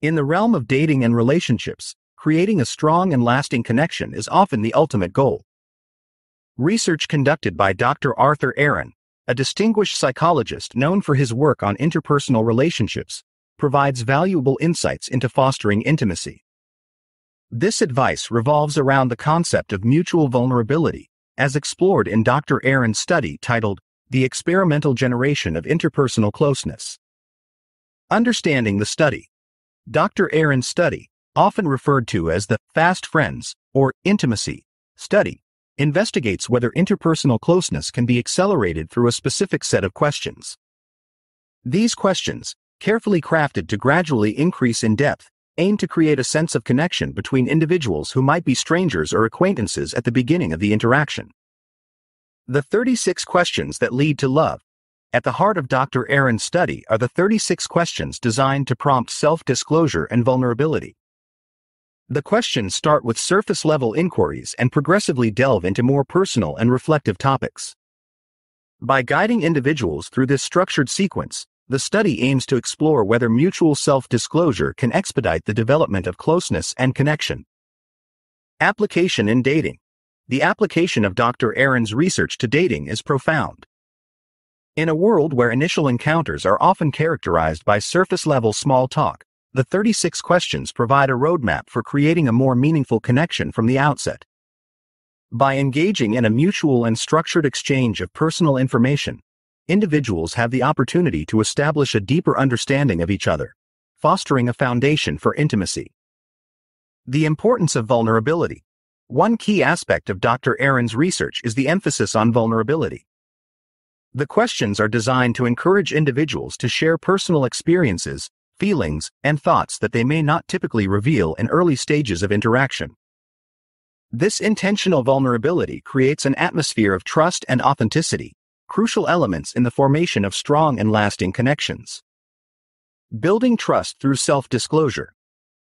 In the realm of dating and relationships, creating a strong and lasting connection is often the ultimate goal. Research conducted by Dr. Arthur Aaron, a distinguished psychologist known for his work on interpersonal relationships, provides valuable insights into fostering intimacy. This advice revolves around the concept of mutual vulnerability, as explored in Dr. Aaron's study titled The Experimental Generation of Interpersonal Closeness. Understanding the study. Dr. Aaron's study, often referred to as the Fast Friends or Intimacy study, investigates whether interpersonal closeness can be accelerated through a specific set of questions. These questions, carefully crafted to gradually increase in depth, aim to create a sense of connection between individuals who might be strangers or acquaintances at the beginning of the interaction. The 36 questions that lead to love. At the heart of Dr. Aaron's study are the 36 questions designed to prompt self-disclosure and vulnerability. The questions start with surface-level inquiries and progressively delve into more personal and reflective topics. By guiding individuals through this structured sequence, the study aims to explore whether mutual self-disclosure can expedite the development of closeness and connection. Application in dating. The application of Dr. Aaron's research to dating is profound. In a world where initial encounters are often characterized by surface-level small talk, the 36 questions provide a roadmap for creating a more meaningful connection from the outset. By engaging in a mutual and structured exchange of personal information, individuals have the opportunity to establish a deeper understanding of each other, fostering a foundation for intimacy. The importance of vulnerability. One key aspect of Dr. Aaron's research is the emphasis on vulnerability. The questions are designed to encourage individuals to share personal experiences, feelings, and thoughts that they may not typically reveal in early stages of interaction. This intentional vulnerability creates an atmosphere of trust and authenticity, crucial elements in the formation of strong and lasting connections. Building trust through self-disclosure.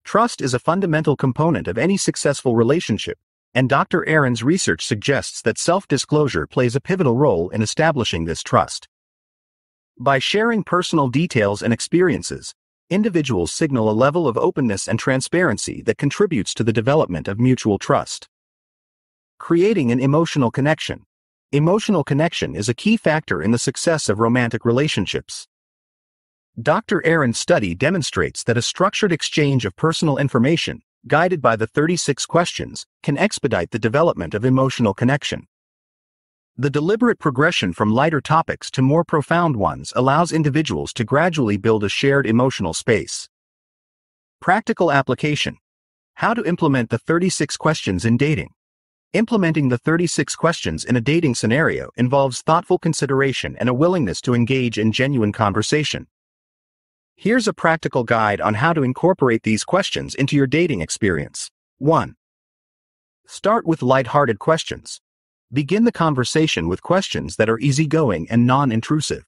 Trust is a fundamental component of any successful relationship, and Dr. Aaron's research suggests that self-disclosure plays a pivotal role in establishing this trust. By sharing personal details and experiences, individuals signal a level of openness and transparency that contributes to the development of mutual trust. Creating an emotional connection. Emotional connection is a key factor in the success of romantic relationships. Dr. Aaron's study demonstrates that a structured exchange of personal information, guided by the 36 questions, can expedite the development of emotional connection. The deliberate progression from lighter topics to more profound ones allows individuals to gradually build a shared emotional space. Practical application. How to implement the 36 questions in dating. Implementing the 36 questions in a dating scenario involves thoughtful consideration and a willingness to engage in genuine conversation. Here's a practical guide on how to incorporate these questions into your dating experience. 1. Start with light-hearted questions. Begin the conversation with questions that are easygoing and non-intrusive.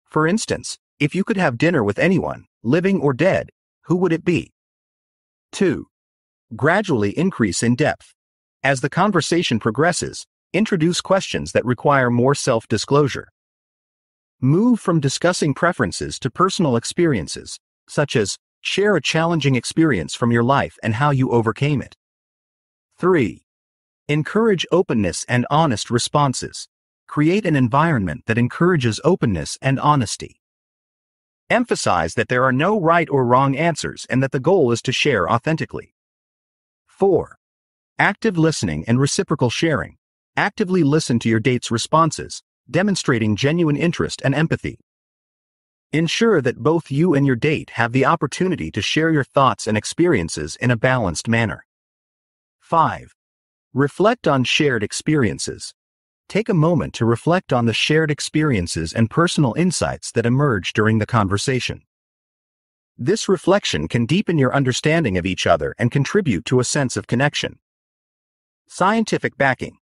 For instance, if you could have dinner with anyone, living or dead, who would it be? 2. Gradually increase in depth. As the conversation progresses, introduce questions that require more self-disclosure. Move from discussing preferences to personal experiences, such as, share a challenging experience from your life and how you overcame it. 3. Encourage openness and honest responses. Create an environment that encourages openness and honesty. Emphasize that there are no right or wrong answers and that the goal is to share authentically. 4. Active listening and reciprocal sharing. Actively listen to your date's responses, demonstrating genuine interest and empathy. Ensure that both you and your date have the opportunity to share your thoughts and experiences in a balanced manner. 5. Reflect on shared experiences. Take a moment to reflect on the shared experiences and personal insights that emerge during the conversation. This reflection can deepen your understanding of each other and contribute to a sense of connection. Scientific backing.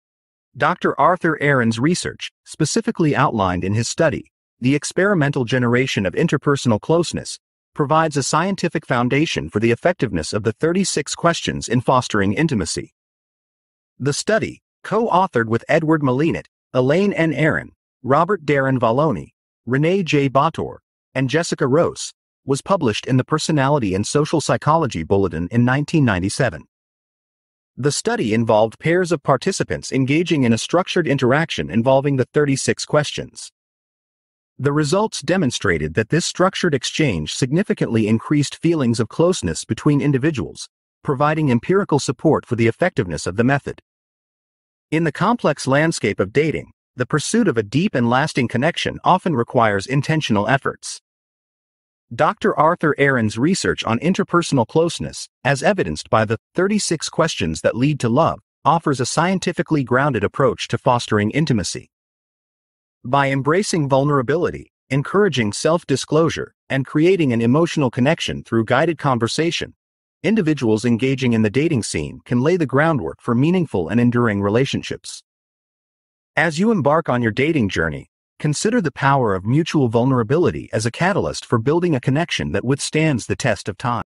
Dr. Arthur Aaron's research, specifically outlined in his study, The Experimental Generation of Interpersonal Closeness, provides a scientific foundation for the effectiveness of the 36 questions in fostering intimacy. The study, co-authored with Edward Malinet, Elaine N. Aaron, Robert Darren Valloni, Renee J. Bator, and Jessica Rose, was published in the Personality and Social Psychology Bulletin in 1997. The study involved pairs of participants engaging in a structured interaction involving the 36 questions. The results demonstrated that this structured exchange significantly increased feelings of closeness between individuals, providing empirical support for the effectiveness of the method. In the complex landscape of dating, the pursuit of a deep and lasting connection often requires intentional efforts. Dr. Arthur Aaron's research on interpersonal closeness, as evidenced by the 36 questions that lead to love, offers a scientifically grounded approach to fostering intimacy. By embracing vulnerability, encouraging self-disclosure, and creating an emotional connection through guided conversation, individuals engaging in the dating scene can lay the groundwork for meaningful and enduring relationships. As you embark on your dating journey, consider the power of mutual vulnerability as a catalyst for building a connection that withstands the test of time.